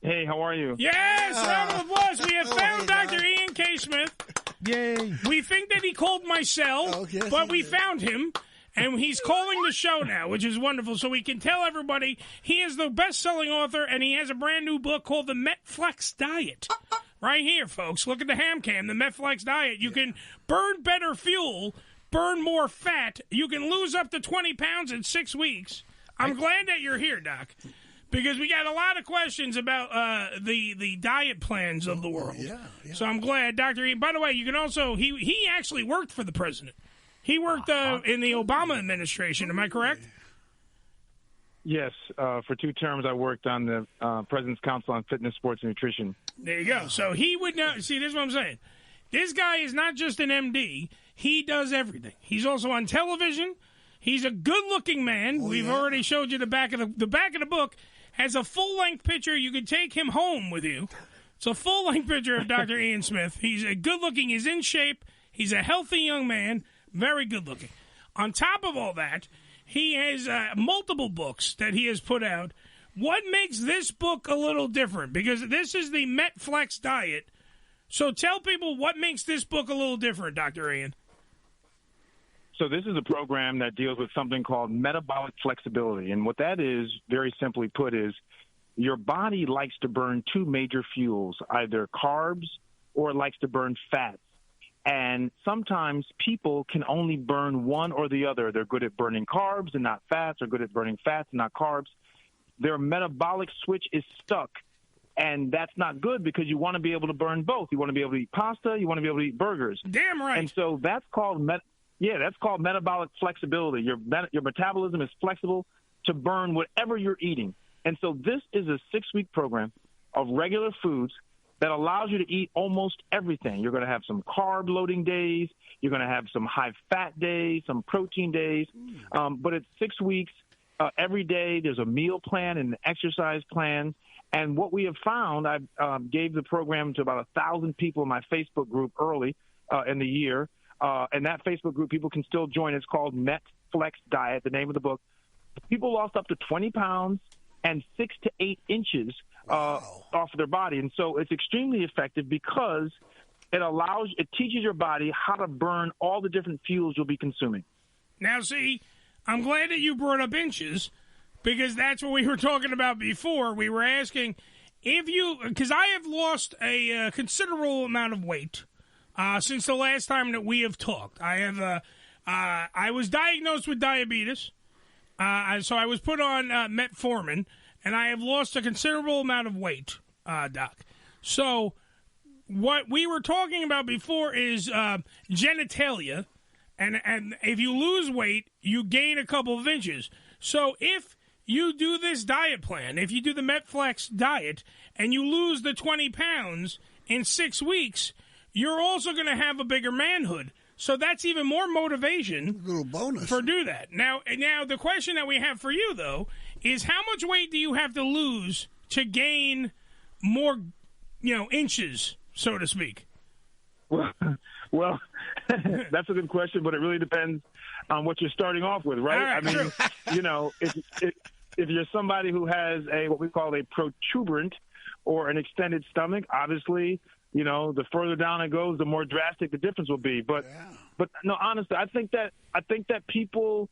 Hey, how are you? Yes, round of applause. We have found Dr. Ian K. Smith. Yay. We think that he called my cell, but we found him, and he's calling the show now, which is wonderful, so we can tell everybody he is the best-selling author, and he has a brand-new book called The MetFlex Diet. Right here, folks. Look at the ham cam, the MetFlex Diet. You can burn better fuel, burn more fat. You can lose up to 20 pounds in 6 weeks. I'm glad that you're here, Doc. Because we got a lot of questions about the diet plans of the world. Yeah. So I'm glad, Dr. Ian. By the way, you can also, he actually worked for the president. He worked in the Obama administration. Am I correct? Yes. For 2 terms, I worked on the President's Council on Fitness, Sports, and Nutrition. There you go. So he would know. See, this is what I'm saying. This guy is not just an MD. He does everything. He's also on television. He's a good-looking man. We've already showed you the back of the book. Has a full-length picture. You could take him home with you. It's a full-length picture of Dr. Ian Smith. He's a good-looking. He's in shape. He's a healthy young man. Very good-looking. On top of all that, he has multiple books that he has put out. What makes this book a little different? Because this is the MetFlex Diet. So tell people what makes this book a little different, Dr. Ian. So this is a program that deals with something called metabolic flexibility. And what that is, very simply put, is your body likes to burn 2 major fuels, either carbs or it likes to burn fats. And sometimes people can only burn one or the other. They're good at burning carbs and not fats, or good at burning fats and not carbs. Their metabolic switch is stuck. And that's not good because you want to be able to burn both. You want to be able to eat pasta. You want to be able to eat burgers. Damn right. And so that's called that's called metabolic flexibility. Your metabolism is flexible to burn whatever you're eating. And so this is a 6-week program of regular foods that allows you to eat almost everything. You're going to have some carb loading days. You're going to have some high fat days, some protein days. But it's 6 weeks. Every day there's a meal plan and an exercise plan. And what we have found, I gave the program to about 1,000 people in my Facebook group early in the year. And that Facebook group, people can still join. It's called MetFlex Diet, the name of the book. People lost up to 20 pounds and 6 to 8 inches off of their body. And so it's extremely effective because it teaches your body how to burn all the different fuels you'll be consuming. Now, see, I'm glad that you brought up inches because that's what we were talking about before. We were asking because I have lost a considerable amount of weight. Since the last time that we have talked, I was diagnosed with diabetes, so I was put on metformin, and I have lost a considerable amount of weight, Doc. So what we were talking about before is genitalia, and if you lose weight, you gain a couple of inches. So if you do this diet plan, if you do the MetFlex diet, and you lose the 20 pounds in 6 weeks, you're also going to have a bigger manhood. So that's even more motivation little bonus for do that. Now, the question that we have for you, though, is how much weight do you have to lose to gain more, inches, so to speak? Well, that's a good question, but it really depends on what you're starting off with, right? I mean, if you're somebody who has what we call a protuberant or an extended stomach, obviously, the further down it goes, the more drastic the difference will be. But no, honestly, I think that people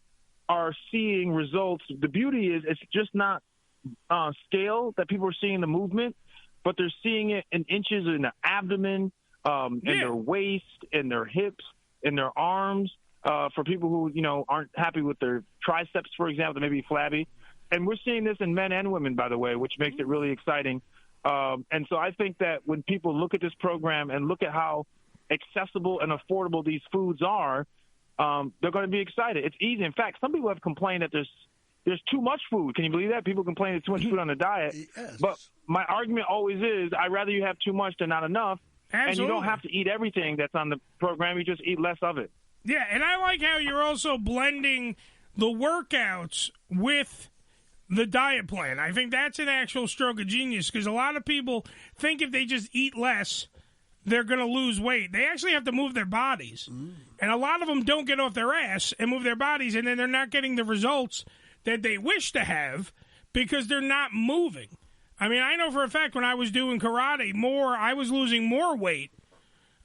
are seeing results. The beauty is it's just not scale that people are seeing the movement, but they're seeing it in inches in their abdomen, in their waist, in their hips, in their arms. For people who aren't happy with their triceps, for example, that may be flabby, and we're seeing this in men and women, by the way, which makes it really exciting. And so I think that when people look at this program and look at how accessible and affordable these foods are, they're going to be excited. It's easy. In fact, some people have complained that there's too much food. Can you believe that? People complain there's too much food on the diet. Yes. But my argument always is I'd rather you have too much than not enough. Absolutely. And you don't have to eat everything that's on the program. You just eat less of it. Yeah, and I like how you're also blending the workouts with the diet plan. I think that's an actual stroke of genius because a lot of people think if they just eat less, they're going to lose weight. They actually have to move their bodies. And a lot of them don't get off their ass and move their bodies, and then they're not getting the results that they wish to have because they're not moving. I mean, I know for a fact when I was doing karate, I was losing more weight.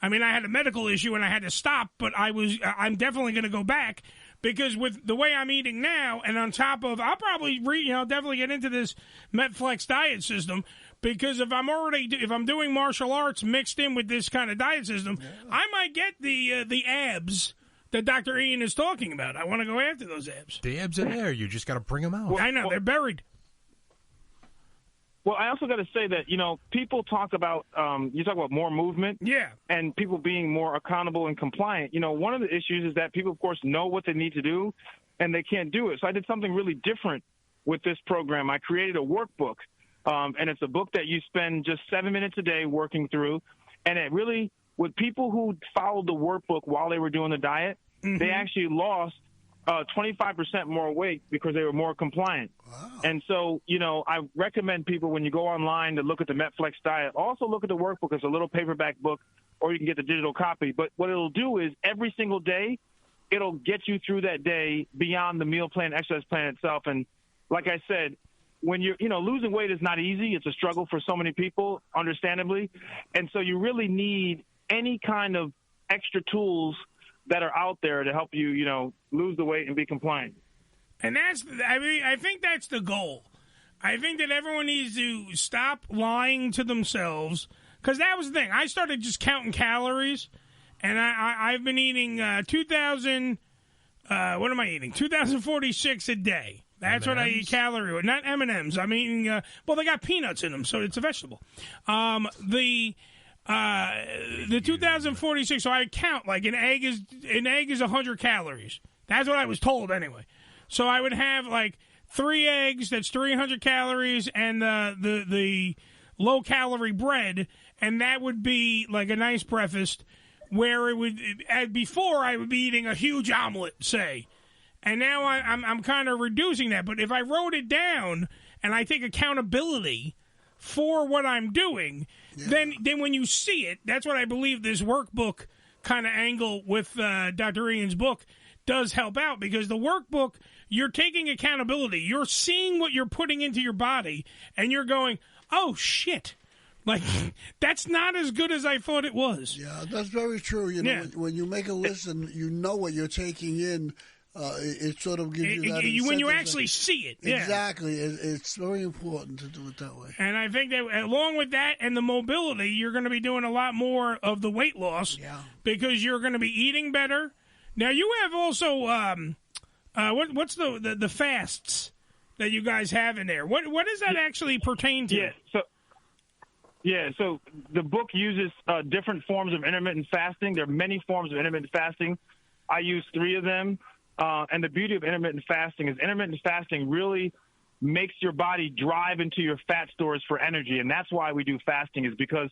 I mean, I had a medical issue and I had to stop, but I'm definitely going to go back because with the way I'm eating now, and on top of, I'll probably definitely get into this MetFlex diet system because if I'm doing martial arts mixed in with this kind of diet system, I might get the abs that Dr. Ian is talking about. I want to go after those abs. The abs are there. You just got to bring them out. Well, I know they're buried. Well, I also got to say that, people talk about, you talk about more movement. Yeah. And people being more accountable and compliant. One of the issues is that people, of course, know what they need to do, and they can't do it. So I did something really different with this program. I created a workbook, and it's a book that you spend just 7 minutes a day working through. And it really, with people who followed the workbook while they were doing the diet, they actually lost 25% more weight because they were more compliant. Wow. And so, I recommend people when you go online to look at the MetFlex Diet, also look at the workbook. It's a little paperback book, or you can get the digital copy. But what it'll do is every single day, it'll get you through that day beyond the meal plan, exercise plan itself. And like I said, when you're, losing weight is not easy. It's a struggle for so many people, understandably. And so you really need any kind of extra tools that are out there to help you, lose the weight and be compliant. And I think that's the goal. I think that everyone needs to stop lying to themselves, because that was the thing. I started just counting calories, and I've been eating 2,000. What am I eating? 2,046 a day. That's what I eat calorie with. Not M&Ms. I'm eating. They got peanuts in them, so it's a vegetable. The 2,046. So I count like an egg is 100 calories. That's what I was told anyway. So I would have like 3 eggs. That's 300 calories, and the low calorie bread, and that would be like a nice breakfast. Where it would before I would be eating a huge omelet, say, and now I'm kind of reducing that. But if I wrote it down and I take accountability for what I'm doing, then when you see it, that's what I believe this workbook kind of angle with Dr. Ian's book does help out, because the workbook, you're taking accountability. You're seeing what you're putting into your body, and you're going, oh, shit. Like, that's not as good as I thought it was. Yeah, that's very true. When you make a list and you know what you're taking in, it sort of gives you that when you actually see it. Yeah. Exactly. It's very important to do it that way. And I think that along with that and the mobility, you're going to be doing a lot more of the weight loss because you're going to be eating better. Now, you have also, what's the fasts that you guys have in there? What does that actually pertain to? So the book uses different forms of intermittent fasting. There are many forms of intermittent fasting. I use 3 of them. And the beauty of intermittent fasting is intermittent fasting really makes your body drive into your fat stores for energy. And that's why we do fasting, is because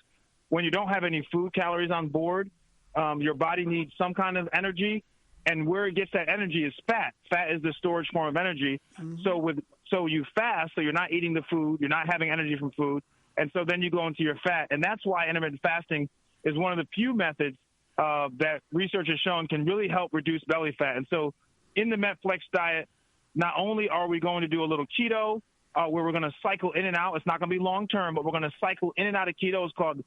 when you don't have any food calories on board, your body needs some kind of energy. And where it gets that energy is fat. Fat is the storage form of energy. Mm-hmm. So you fast, so you're not eating the food, you're not having energy from food. And so then you go into your fat. And that's why intermittent fasting is one of the few methods that research has shown can really help reduce belly fat. And so in the MetFlex diet, not only are we going to do a little keto, where we're going to cycle in and out. It's not going to be long-term, but we're going to cycle in and out of keto. It's called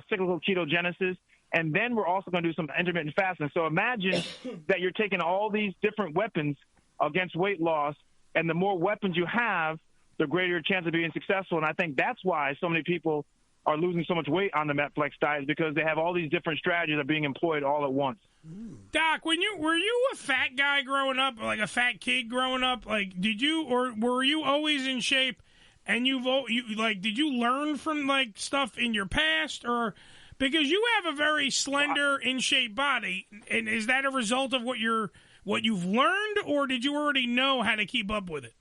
cyclical ketogenesis. And then we're also going to do some intermittent fasting. So imagine that you're taking all these different weapons against weight loss, and the more weapons you have, the greater your chance of being successful. And I think that's why so many people are losing so much weight on the MetFlex diet, because they have all these different strategies that are being employed all at once. Doc, were you a fat guy growing up, like a fat kid growing up? Like, were you always in shape? And did you learn from like stuff in your past, or because you have a very slender, in shape body, and is that a result of what you've learned, or did you already know how to keep up with it?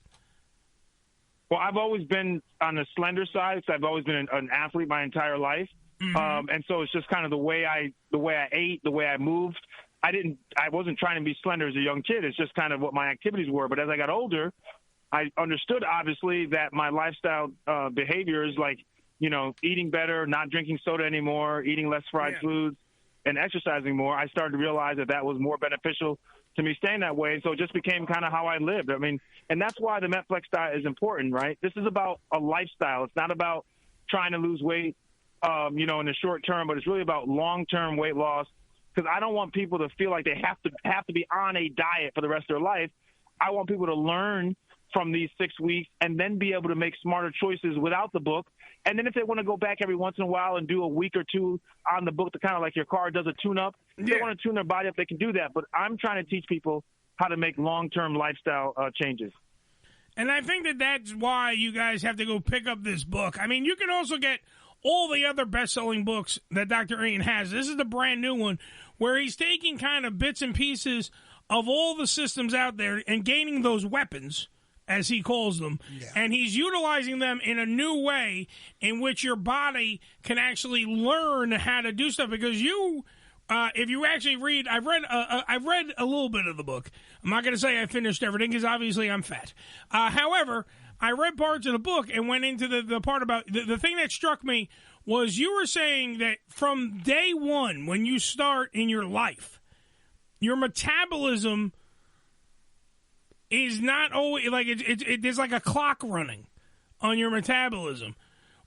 Well, I've always been on the slender side, because I've always been an athlete my entire life. Mm-hmm. And so it's just kind of the way I ate, the way I moved. I wasn't trying to be slender as a young kid. It's just kind of what my activities were. But as I got older, I understood, obviously, that my lifestyle behaviors, like, eating better, not drinking soda anymore, eating less fried foods, and exercising more, I started to realize that was more beneficial to me staying that way. And so it just became kind of how I lived. I mean, and that's why the MetFlex diet is important, right? This is about a lifestyle. It's not about trying to lose weight, in the short term, but it's really about long-term weight loss. Because I don't want people to feel like they have to be on a diet for the rest of their life. I want people to learn from these 6 weeks and then be able to make smarter choices without the book. And then if they want to go back every once in a while and do a week or two on the book to kind of like your car does a tune-up, if they want to tune their body up, they can do that. But I'm trying to teach people how to make long-term lifestyle changes. And I think that's why you guys have to go pick up this book. I mean, you can also get all the other best-selling books that Dr. Ian has. This is the brand new one where he's taking kind of bits and pieces of all the systems out there and gaining those weapons, as he calls them, and he's utilizing them in a new way in which your body can actually learn how to do stuff. Because if you actually read, I've read a little bit of the book. I'm not going to say I finished everything because obviously I'm fat. However, I read parts of the book and went into the part about the thing that struck me was you were saying that from day one, when you start in your life, your metabolism is not always like there's like a clock running on your metabolism.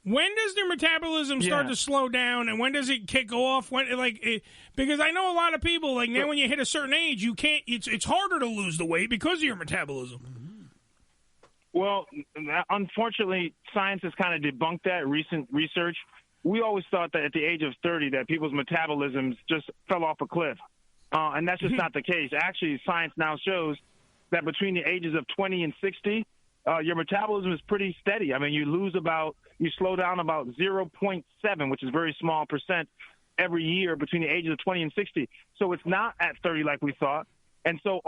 When does your metabolism start to slow down, and when does it kick off? Because I know a lot of people now when you hit a certain age, you can't. It's harder to lose the weight because of your metabolism. Well, unfortunately, science has kind of debunked that. Recent research, we always thought that at the age of 30 that people's metabolisms just fell off a cliff, and that's just not the case. Actually, science now shows that between the ages of 20 and 60, your metabolism is pretty steady. I mean, you slow down about 0.7, which is very small percent every year between the ages of 20 and 60. So it's not at 30 like we thought. And so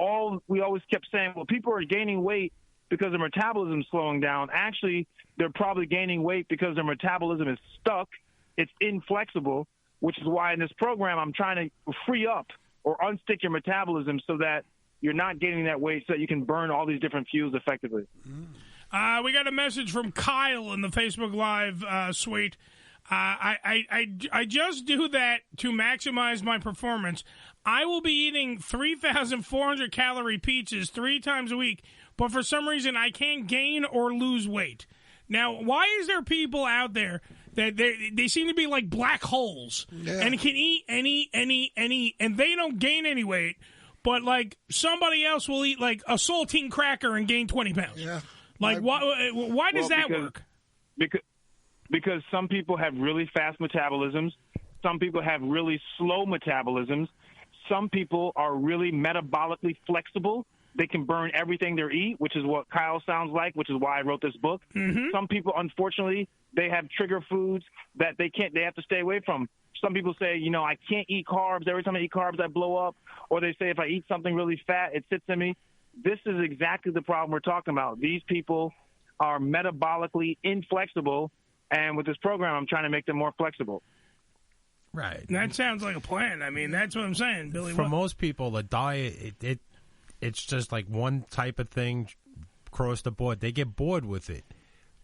we always kept saying, well, people are gaining weight because their metabolism is slowing down. Actually, they're probably gaining weight because their metabolism is stuck. It's inflexible, which is why in this program I'm trying to free up or unstick your metabolism so that you're not gaining that weight so that you can burn all these different fuels effectively. We got a message from Kyle in the Facebook Live suite. I just do that to maximize my performance. I will be eating 3,400 calorie pizzas 3 times a week, but for some reason I can't gain or lose weight. Now, why is there people out there that they seem to be like black holes and can eat and they don't gain any weight? But, somebody else will eat, a saltine cracker and gain 20 pounds. Yeah. Why does that work? Because some people have really fast metabolisms. Some people have really slow metabolisms. Some people are really metabolically flexible. They can burn everything they eat, which is what Kyle sounds like, which is why I wrote this book. Mm-hmm. Some people, unfortunately, they have trigger foods that they have to stay away from. Some people say, I can't eat carbs. Every time I eat carbs, I blow up. Or they say if I eat something really fat, it sits in me. This is exactly the problem we're talking about. These people are metabolically inflexible, and with this program, I'm trying to make them more flexible. Right. That sounds like a plan. I mean, that's what I'm saying, Billy. For most people, the diet, it's just like one type of thing across the board. They get bored with it.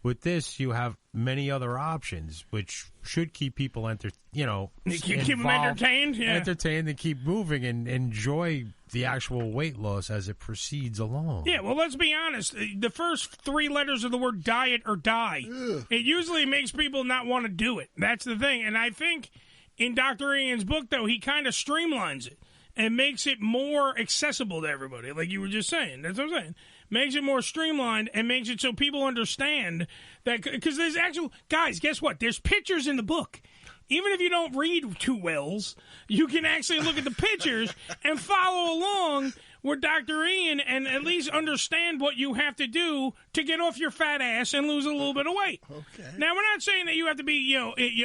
With this, you have many other options, which should keep people keep them entertained, entertained, and keep moving and enjoy the actual weight loss as it proceeds along. Yeah, well, let's be honest. The first 3 letters of the word diet are die. Ugh. It usually makes people not want to do it. That's the thing. And I think in Dr. Ian's book, though, he kind of streamlines it and makes it more accessible to everybody, like you were just saying. That's what I'm saying. Makes it more streamlined and makes it so people understand that, because there's actual, guys, guess what? There's pictures in the book. Even if you don't read 2 wells, you can actually look at the pictures and follow along with Dr. Ian and at least understand what you have to do to get off your fat ass and lose a little bit of weight. Okay. Now, we're not saying that you have to be,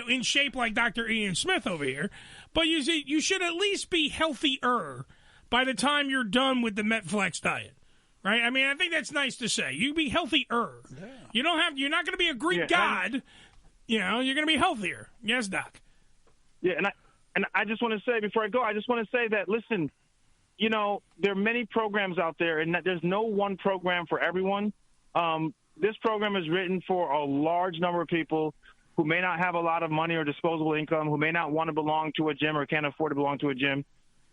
in shape like Dr. Ian Smith over here, but you should at least be healthier by the time you're done with the MetFlex diet. Right? I mean, I think that's nice to say. You be healthier. Yeah. You're not going to be a Greek god. You're going to be healthier. Yes, Doc. Yeah, and I just want to say, before I go, I just want to say that, listen, there are many programs out there, and there's no one program for everyone. This program is written for a large number of people who may not have a lot of money or disposable income, who may not want to belong to a gym or can't afford to belong to a gym.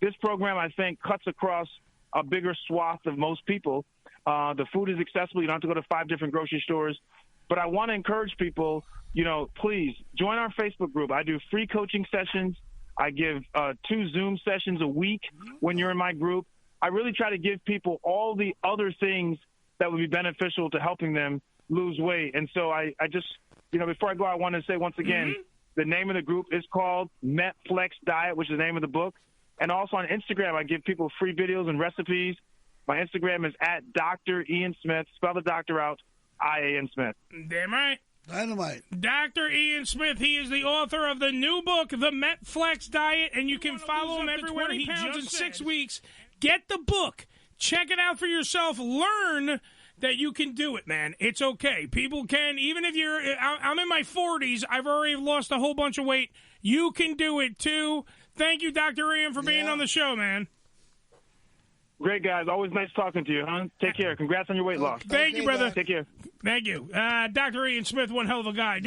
This program, I think, cuts across a bigger swath of most people. The food is accessible. You don't have to go to 5 different grocery stores. But I want to encourage people, please join our Facebook group. I do free coaching sessions. I give 2 Zoom sessions a week when you're in my group. I really try to give people all the other things that would be beneficial to helping them lose weight. And so I just, before I go, I want to say once again, the name of the group is called MetFlex Diet, which is the name of the book. And also on Instagram, I give people free videos and recipes. My Instagram is at Dr. Ian Smith. Spell the doctor out, I-A-N Smith. Damn right. Dynamite. Dr. Ian Smith, he is the author of the new book, The MetFlex Diet, and you can follow him everywhere. He pounds in 6 weeks. Get the book. Check it out for yourself. Learn that you can do it, man. It's okay. People can, even if I'm in my 40s, I've already lost a whole bunch of weight. You can do it, too. Thank you, Dr. Ian, for being on the show, man. Great, guys. Always nice talking to you, huh? Take care. Congrats on your weight loss. Thank you, brother. Take care. Thank you. Dr. Ian Smith, one hell of a guy.